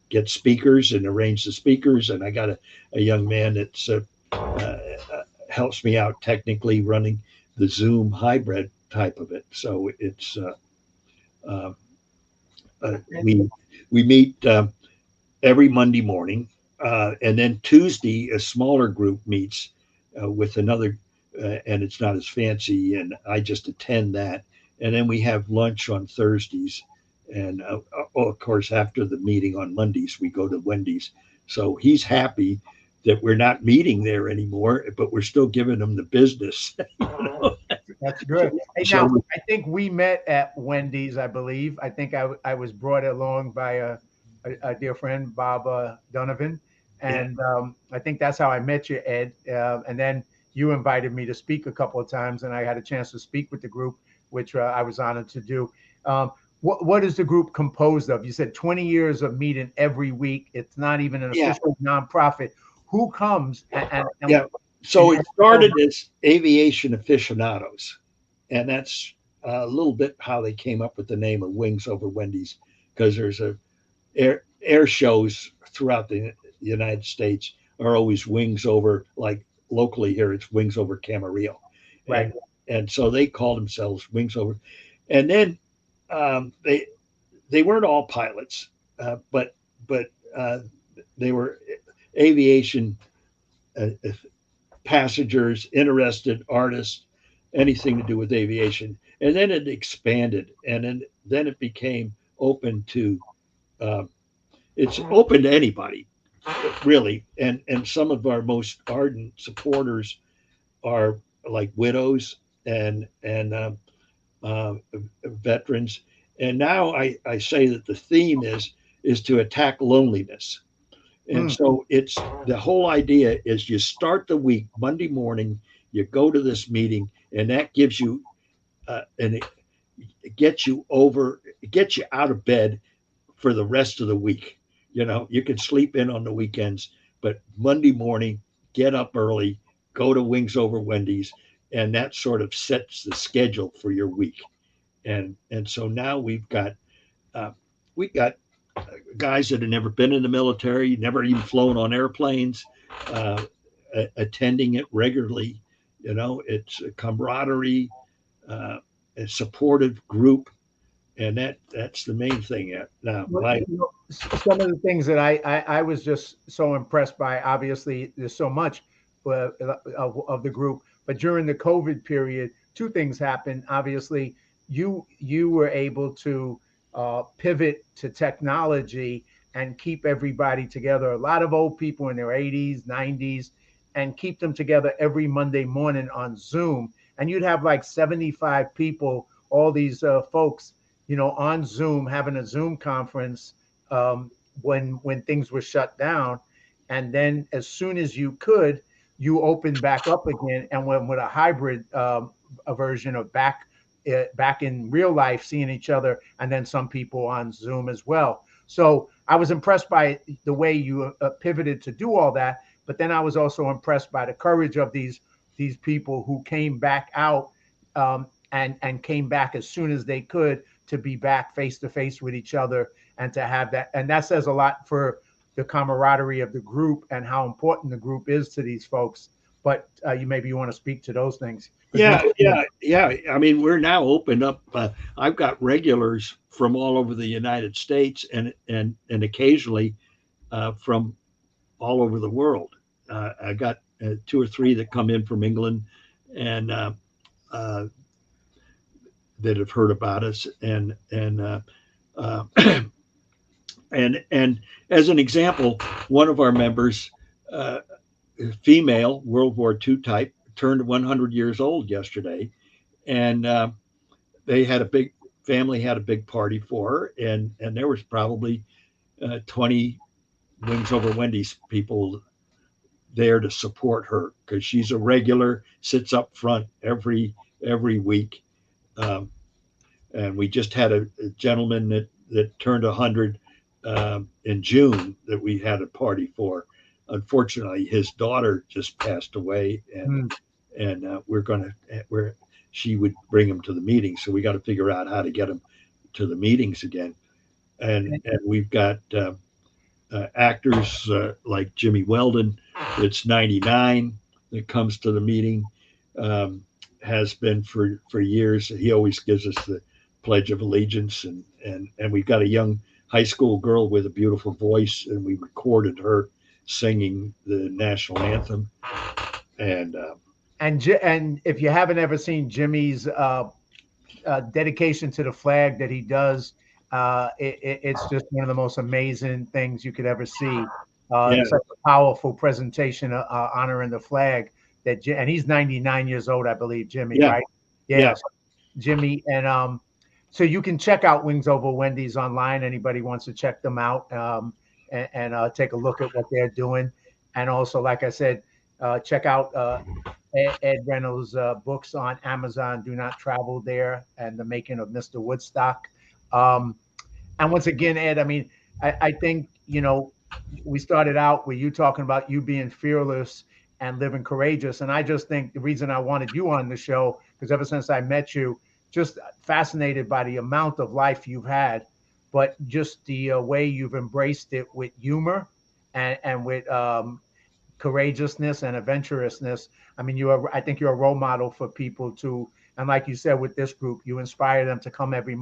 get speakers and arrange the speakers. And I got a young man that's helps me out technically running the Zoom hybrid type of it. So it's uh, we meet every Monday morning, and then Tuesday a smaller group meets with another, and it's not as fancy, and I just attend that. And then we have lunch on Thursdays, and of course after the meeting on Mondays we go to Wendy's. So he's happy that we're not meeting there anymore, but we're still giving him the business. You know? That's good. Hey, now So I think we met at Wendy's. I believe. I think I was brought along by a dear friend, Bob Donovan, yeah, and I think that's how I met you, Ed. And then you invited me to speak a couple of times, and I had a chance to speak with the group, which I was honored to do. What is the group composed of? You said 20 years of meeting every week. It's not even an yeah, official nonprofit. Who comes yeah. So it started as aviation aficionados, and that's a little bit how they came up with the name of Wings Over Wendy's, because there's a air shows throughout the United States are always wings over, like locally here it's wings over Camarillo, right? and so they called themselves Wings Over. And then they weren't all pilots, but they were aviation uh, passengers, interested artists, anything to do with aviation. And then it expanded, and then it became open to uh, it's open to anybody, really. And some of our most ardent supporters are like widows and veterans. And now I say that the theme is to attack loneliness. And Mm, so it's the whole idea is you start the week Monday morning, you go to this meeting, and that gives you and it gets you out of bed for the rest of the week. You know, you can sleep in on the weekends, but Monday morning, get up early, go to Wings Over Wendy's, and that sort of sets the schedule for your week. And so now uh, we've got guys that have never been in the military, never even flown on airplanes, uh, attending it regularly. You know, it's a camaraderie, uh, a supportive group, and that's the main thing. Now, well, some of the things that I was just so impressed by. Obviously, there's so much of the group, but during the COVID period, two things happened. Obviously, you were able to pivot to technology and keep everybody together. A lot of old people in their 80s, 90s, and keep them together every Monday morning on Zoom. And you'd have like 75 people, all these folks, on Zoom, having a Zoom conference when things were shut down. And then as soon as you could, you open back up again and went with a hybrid a version of back in real life, seeing each other, and then some people on Zoom as well. So I was impressed by the way you pivoted to do all that, but then I was also impressed by the courage of these people who came back out and came back as soon as they could to be back face to face with each other and to have that. And that says a lot for the camaraderie of the group and how important the group is to these folks. But maybe you want to speak to those things. Yeah. I mean, we're now opened up. I've got regulars from all over the United States and occasionally from all over the world. I got 2 or 3 that come in from England and that have heard about us and and as an example, one of our members, female, World War II type, turned 100 years old yesterday, and they had family had a big party for her, and there was probably 20 Wings Over Wendy's people there to support her because she's a regular, sits up front every week, and we just had a gentleman that turned 100 in June that we had a party for. Unfortunately, his daughter just passed away, and she would bring him to the meetings. So we got to figure out how to get him to the meetings again. And we've got actors like Jimmy Weldon, that's 99, that comes to the meeting, has been for years. He always gives us the Pledge of Allegiance, and we've got a young high school girl with a beautiful voice, and we recorded her singing the national anthem. And if you haven't ever seen Jimmy's dedication to the flag that he does, it's just one of the most amazing things you could ever see. It's such a powerful presentation honoring the flag and he's 99 years old, I believe, Jimmy, right? Yeah. Jimmy, and so you can check out Wings Over Wendy's online. Anybody wants to check them out and take a look at what they're doing. And also, like I said, check out Ed Reynolds' books on Amazon, Do Not Travel There, and The Making of Mr. Woodstock. And once again, Ed, I mean, I think, we started out with you talking about you being fearless and living courageous. And I just think the reason I wanted you on the show, because ever since I met you, just fascinated by the amount of life you've had, but just the way you've embraced it with humor and with courageousness and adventurousness. I mean, I think you're a role model for people to, and like you said, with this group, you inspire them to come every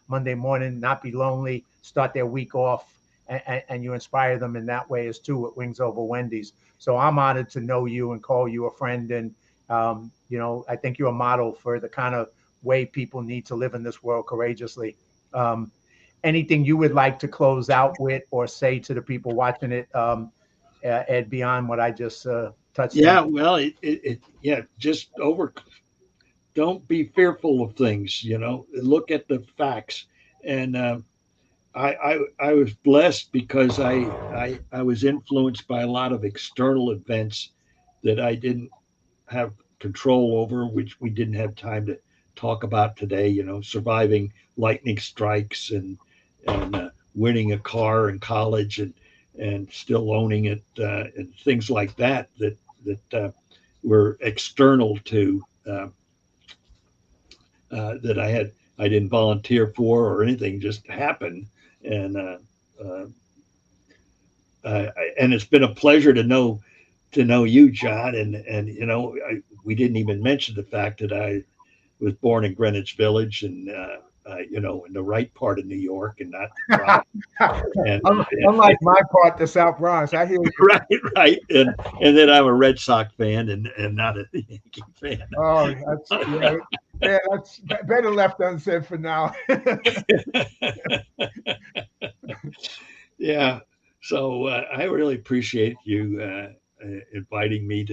Monday morning, not be lonely, start their week off, and you inspire them in that way as too at Wings Over Wendy's. So I'm honored to know you and call you a friend. And, I think you're a model for the kind of way people need to live in this world courageously. Anything you would like to close out with or say to the people watching it, Ed, beyond what I just touched on? Well, don't be fearful of things, look at the facts. And I was blessed because I was influenced by a lot of external events that I didn't have control over, which we didn't have time to talk about today, surviving lightning strikes and winning a car in college and still owning it, and things like that were external to that I didn't volunteer for or anything, just happened. And it's been a pleasure to know you, John. And we didn't even mention the fact that I was born in Greenwich Village and in the right part of New York and not the Bronx. Unlike my part, the South Bronx. I hear you. Right. And then I'm a Red Sox fan and not a Yankee fan. Oh, Yeah, that's better left unsaid for now. Yeah. So I really appreciate you inviting me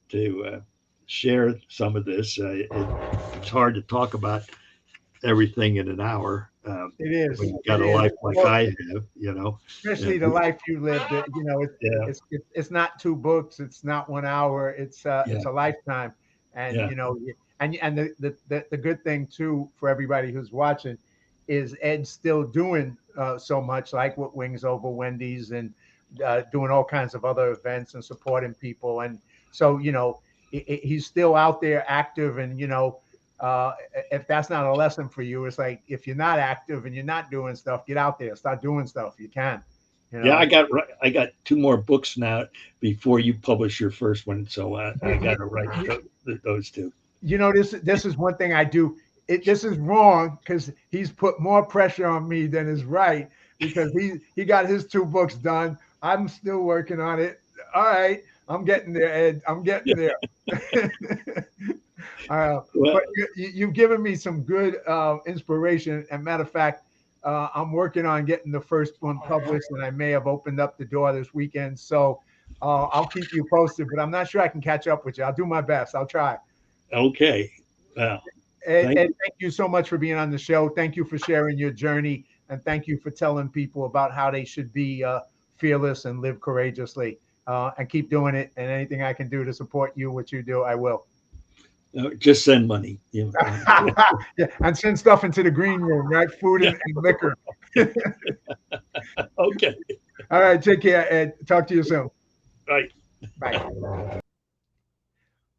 to share some of this. It's hard to talk about everything in an hour It is. when you It got a is. life like Well, I have, you know. especially And the life you lived. yeah, It's not two books. It's not 1 hour. yeah, It's a lifetime. And yeah, and the good thing too for everybody who's watching is Ed's still doing so much, like with Wings Over Wendy's and doing all kinds of other events and supporting people. And so he's still out there active. And if that's not a lesson for you, it's like if you're not active and you're not doing stuff, get out there, start doing stuff. You can, you yeah. know. I got two more books now before you publish your first one, so I got You, to write you, those two. this is one thing I do. This is wrong because he's put more pressure on me than is right because he got his 2 books done. I'm still working on it. All right, I'm getting there, Ed. I'm getting there. Well, But you've given me some good inspiration. And matter of fact, I'm working on getting the first one published, and I may have opened up the door this weekend. So I'll keep you posted, but I'm not sure I can catch up with you. I'll do my best. I'll try. okay. Well, Ed, thank you. thank you so much for being on the show. Thank you for sharing your journey, and thank you for telling people about how they should be fearless and live courageously. And keep doing it. And anything I can do to support you, what you do, I will. Just send money. Yeah, and send stuff into the green room, right? Food Yeah. and liquor. Okay. All right, take care, Ed. Talk to you soon. Right. Bye.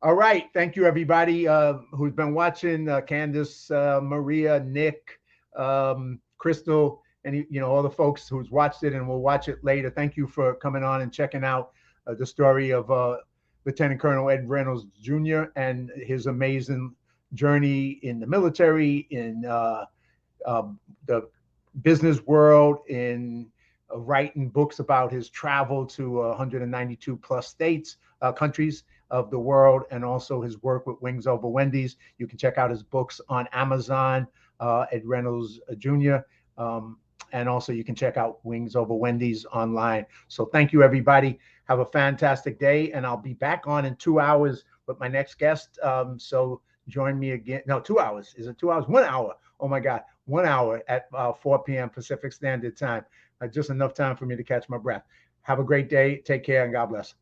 All right, thank you everybody who's been watching. Candace, Maria, Nick, Crystal, and all the folks who's watched it and will watch it later. Thank you for coming on and checking out the story of Lieutenant Colonel Ed Reynolds Jr. and his amazing journey in the military, in the business world, in writing books about his travel to 192 plus states, countries of the world, and also his work with Wings Over Wendy's. You can check out his books on Amazon, Ed Reynolds Jr. And also you can check out Wings Over Wendy's online. So thank you, everybody. Have a fantastic day. And I'll be back on in 2 hours with my next guest. So join me again. No, 2 hours. Is it 2 hours? 1 hour. Oh my God. 1 hour at 4 p.m. Pacific Standard Time. Just enough time for me to catch my breath. Have a great day. Take care and God bless.